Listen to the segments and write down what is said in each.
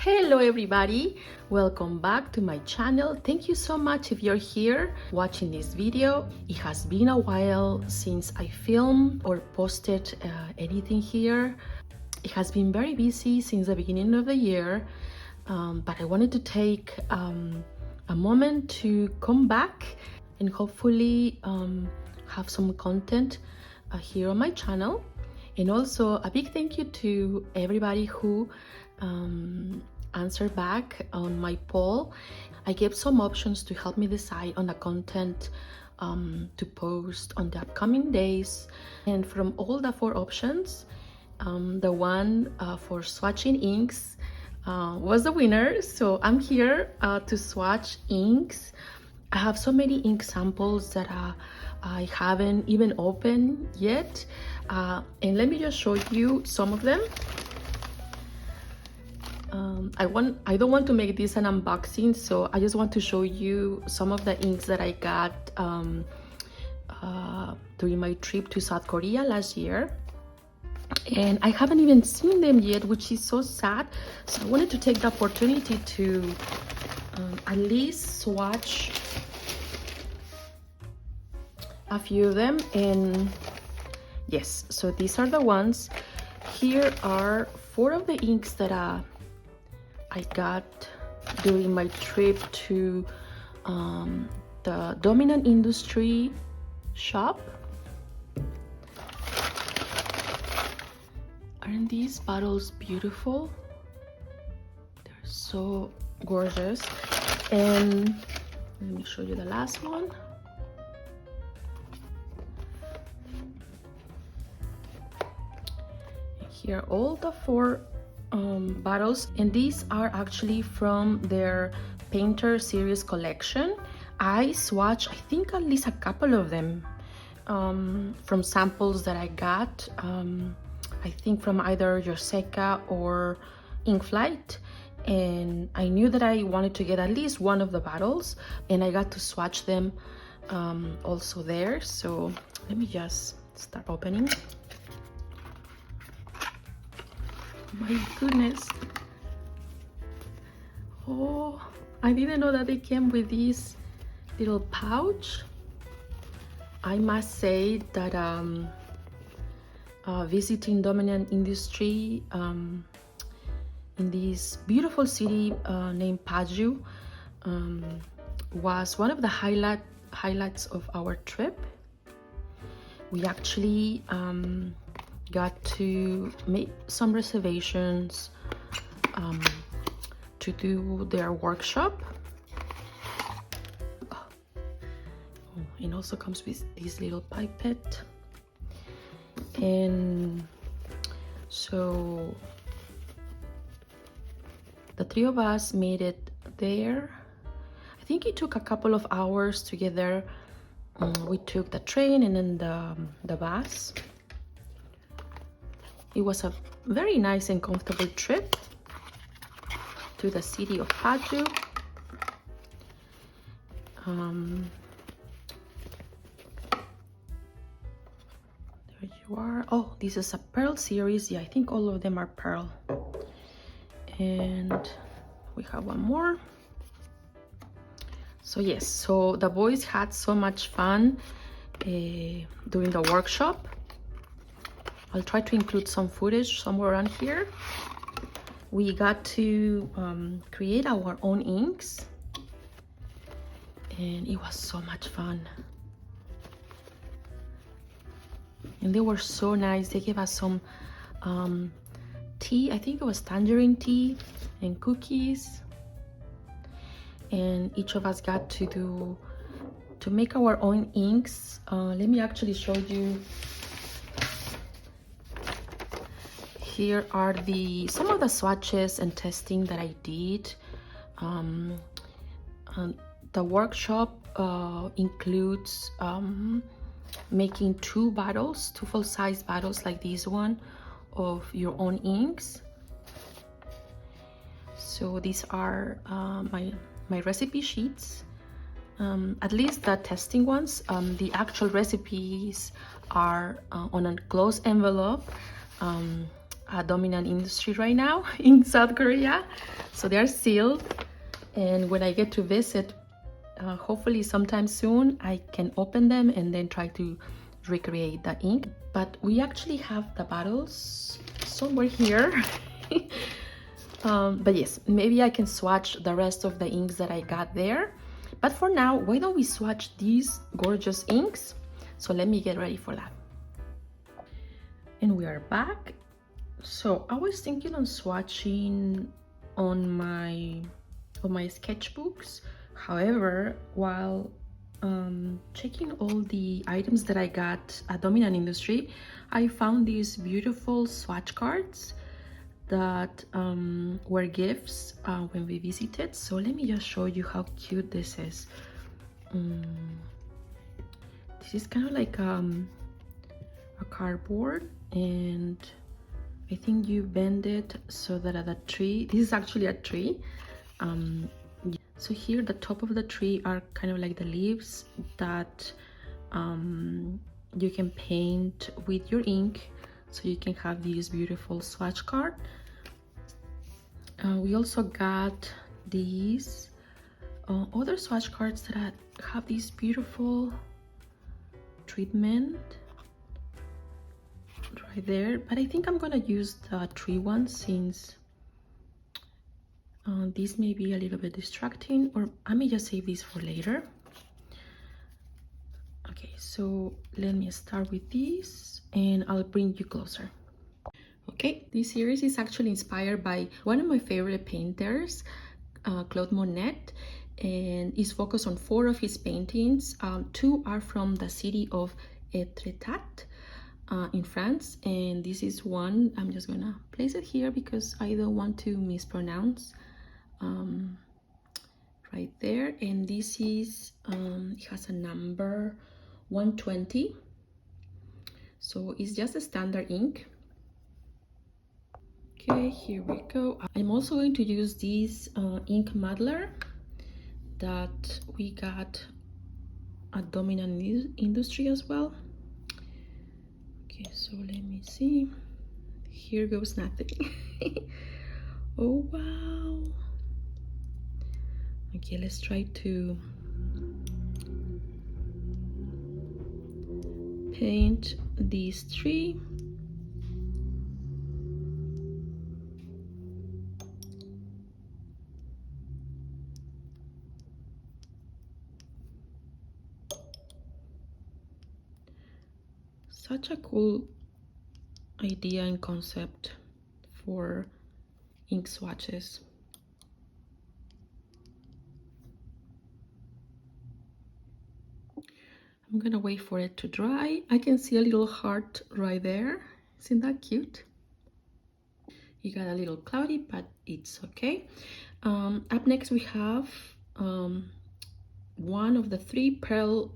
Hello everybody, welcome back to my channel. Thank you so much if you're here watching this video. It has been a while since I filmed or posted anything here. It has been very busy since the beginning of the year, but I wanted to take a moment to come back and hopefully have some content here on my channel. And also a big thank you to everybody who answered back on my poll. I gave some options to help me decide on the content to post on the upcoming days, and from all the 4 options, the one for swatching inks was the winner. So I'm here to swatch inks. I have so many ink samples that I haven't even opened yet, and let me just show you some of them. I don't want to make this an unboxing, so I just want to show you some of the inks that I got during my trip to South Korea last year, and I haven't even seen them yet, which is so sad. So I wanted to take the opportunity to at least swatch a few of them. And yes, so these are the ones. Here are 4 of the inks that I got during my trip to the Dominant Industry shop. Aren't these bottles beautiful? They're so gorgeous. And let me show you the last one. Here are all the 4 bottles, and these are actually from their Painter series collection. I swatched, I think, at least a couple of them from samples that I got, I think from either Yoseca or Ink Flight, and I knew that I wanted to get at least one of the bottles, and I got to swatch them also there. So let me just start opening. My goodness. Oh, I didn't know that they came with this little pouch. I must say that visiting Dominant Industry in this beautiful city named Paju was one of the highlights of our trip. We actually got to make some reservations to do their workshop. Oh, it also comes with this little pipette. And so the 3 of us made it there. I think it took a couple of hours to get there. We took the train and then the bus. It was a very nice and comfortable trip to the city of Paju. There you are. Oh, this is a pearl series. Yeah, I think all of them are pearl. And we have one more. So yes, so the boys had so much fun during the workshop. I'll try to include some footage somewhere around here. We got to create our own inks, and it was so much fun. And they were so nice. They gave us some tea. I think it was tangerine tea and cookies. And each of us got to make our own inks. Let me actually show you. Here are some of the swatches and testing that I did. The workshop includes making 2 bottles, 2 full-size bottles like this one, of your own inks. So these are my recipe sheets. At least the testing ones. The actual recipes are on a closed envelope. Dominant Industry right now in South Korea. So they are sealed, and when I get to visit, hopefully sometime soon, I can open them and then try to recreate the ink. But we actually have the bottles somewhere here. But yes, maybe I can swatch the rest of the inks that I got there. But for now, why don't we swatch these gorgeous inks? So let me get ready for that. And we are back. So I was thinking on swatching on my sketchbooks. However, while checking all the items that I got at Dominant Industry, I found these beautiful swatch cards that were gifts when we visited. So let me just show you how cute this is. This is kind of like a cardboard, and I think you bend it so that the tree, this is actually a tree. So here the top of the tree are kind of like the leaves that you can paint with your ink, so you can have this beautiful swatch card. We also got these other swatch cards that have this beautiful treatment right there, but I think I'm gonna use the tree one since this may be a little bit distracting, or I may just save this for later. Okay, so let me start with this and I'll bring you closer. Okay, this series is actually inspired by one of my favorite painters, Claude Monet, and is focused on 4 of his paintings. 2 are from the city of Etretat in France, and this is one. I'm just gonna place it here because I don't want to mispronounce. Right there, and this is it has a number 120, so it's just a standard ink. Okay, here we go. I'm also going to use this ink muddler that we got at Dominant Industry as well. Okay, so let me see. Here goes nothing. Oh wow. Okay, let's try to paint this tree. Such a cool idea and concept for ink swatches. I'm gonna wait for it to dry. I can see a little heart right there. Isn't that cute? You got a little cloudy, but it's okay. Up next we have one of the 3 pearl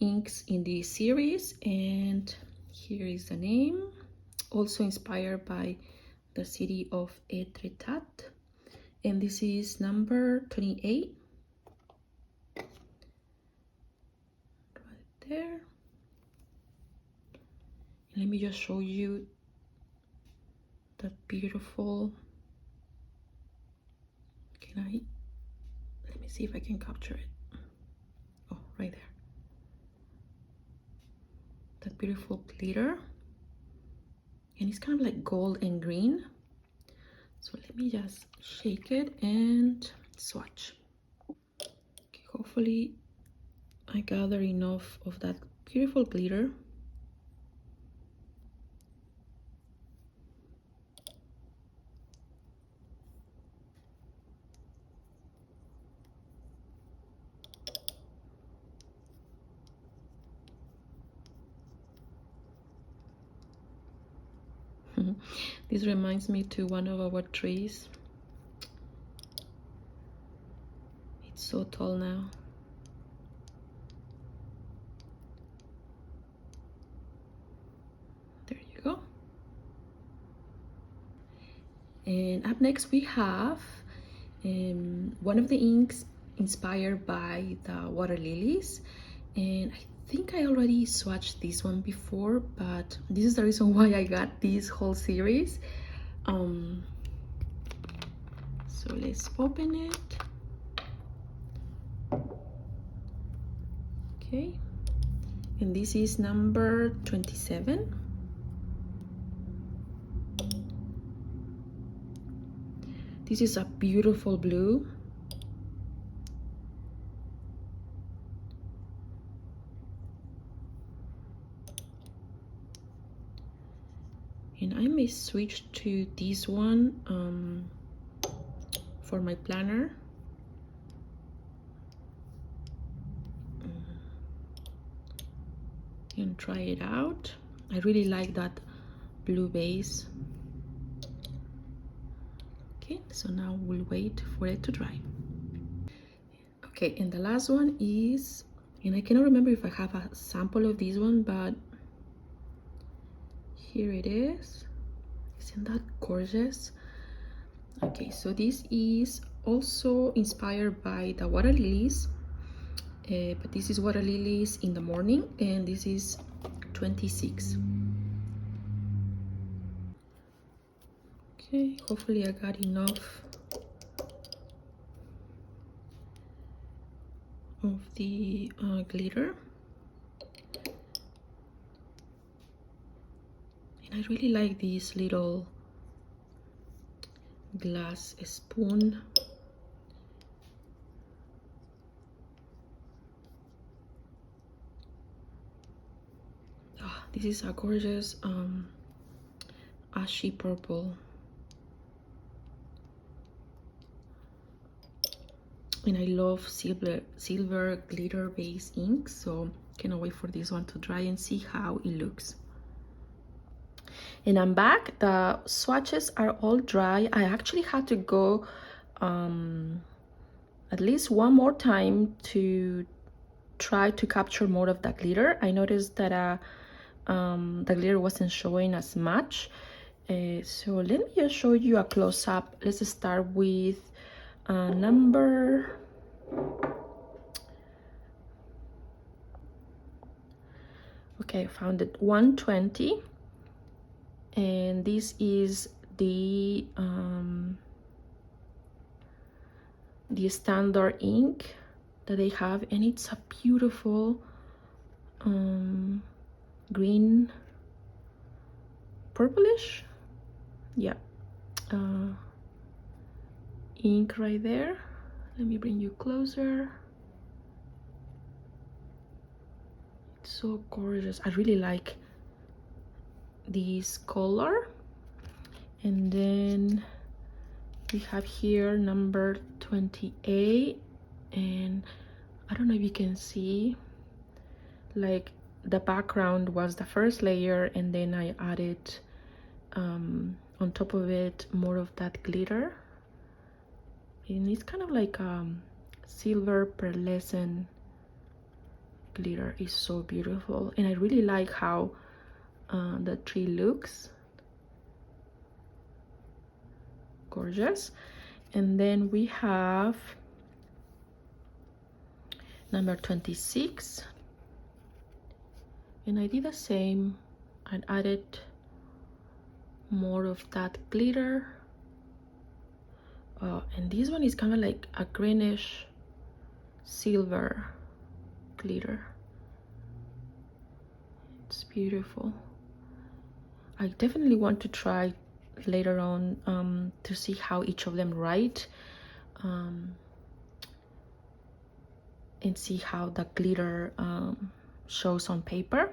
inks in this series, and here is the name, also inspired by the city of Etretat, and this is number 28 right there. Let me just show you that beautiful, let me see if I can capture it. Oh, right there. That beautiful glitter, and it's kind of like gold and green. So let me just shake it and swatch. Okay, hopefully I gather enough of that beautiful glitter. This reminds me to one of our trees. It's so tall now. There you go. And up next we have one of the inks inspired by the water lilies, and I think I already swatched this one before, but this is the reason why I got this whole series. So let's open it. Okay, and this is number 27. This is a beautiful blue. And I may switch to this one for my planner. And try it out. I really like that blue base. Okay, so now we'll wait for it to dry. Okay, and the last one is, and I cannot remember if I have a sample of this one, but here it is. Isn't that gorgeous? Okay, so this is also inspired by the water lilies, but this is water lilies in the morning, and this is 26. Okay, hopefully I got enough of the glitter. And I really like this little glass spoon. Oh, this is a gorgeous ashy purple. And I love silver glitter based ink, so cannot wait for this one to dry and see how it looks. And I'm back. The swatches are all dry. I actually had to go at least one more time to try to capture more of that glitter. I noticed that the glitter wasn't showing as much. So let me just show you a close-up. Let's start with number okay, I found it, 120, and this is the standard ink that they have, and it's a beautiful green purplish, yeah, ink right there. Let me bring you closer. It's so gorgeous. I really like this color. And then we have here number 28, and I don't know if you can see, like the background was the first layer, and then I added on top of it more of that glitter, and it's kind of like silver pearlescent glitter. Is so beautiful, and I really like how the tree looks. Gorgeous. And then we have number 26, and I did the same. I added more of that glitter. And this one is kind of like a greenish silver glitter. It's beautiful. I definitely want to try later on to see how each of them write and see how the glitter shows on paper.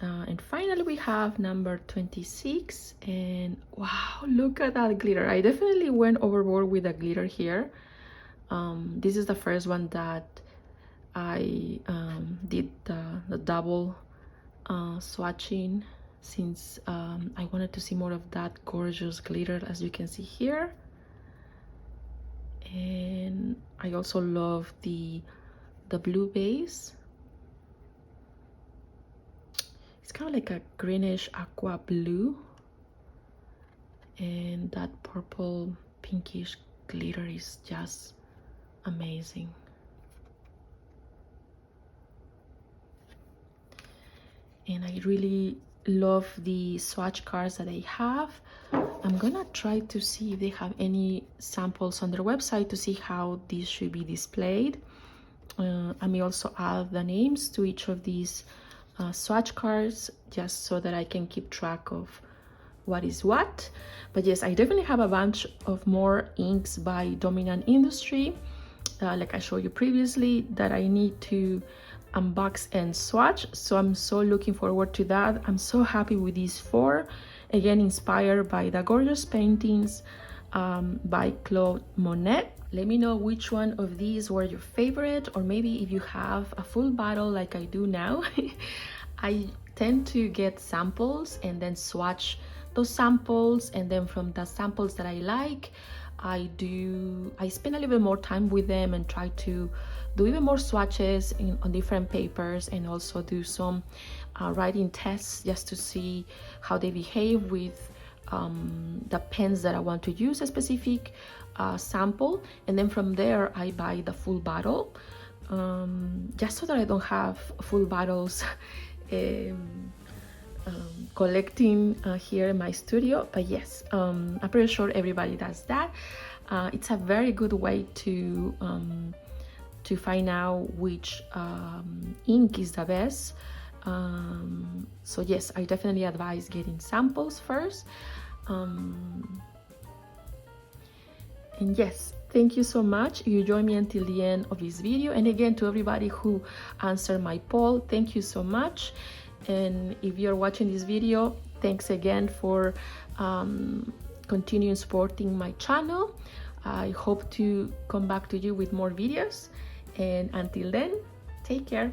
And finally we have number 26, and wow, look at that glitter. I definitely went overboard with the glitter here. This is the first one that I did the double swatching, since I wanted to see more of that gorgeous glitter, as you can see here. And I also love the blue base. It's kind of like a greenish aqua blue, and that purple pinkish glitter is just amazing. And I really love the swatch cards that they have. I'm gonna try to see if they have any samples on their website to see how these should be displayed. I may also add the names to each of these swatch cards just so that I can keep track of what is what. But yes, I definitely have a bunch of more inks by Dominant Industry, like I showed you previously, that I need to unbox and swatch. So I'm so looking forward to that. I'm so happy with these 4, again inspired by the gorgeous paintings by Claude Monet. Let me know which one of these were your favorite, or maybe if you have a full bottle like I do now. I tend to get samples and then swatch those samples, and then from the samples that I like, I spend a little bit more time with them and try to do even more swatches on different papers, and also do some writing tests just to see how they behave with the pens that I want to use a specific sample. And then from there I buy the full bottle, just so that I don't have full bottles collecting here in my studio. But yes, I'm pretty sure everybody does that. It's a very good way to find out which ink is the best. So yes, I definitely advise getting samples first. And yes, thank you so much. You joined me until the end of this video. And again, to everybody who answered my poll, thank you so much. And if you're watching this video, thanks again for continuing supporting my channel. I hope to come back to you with more videos. And until then, take care.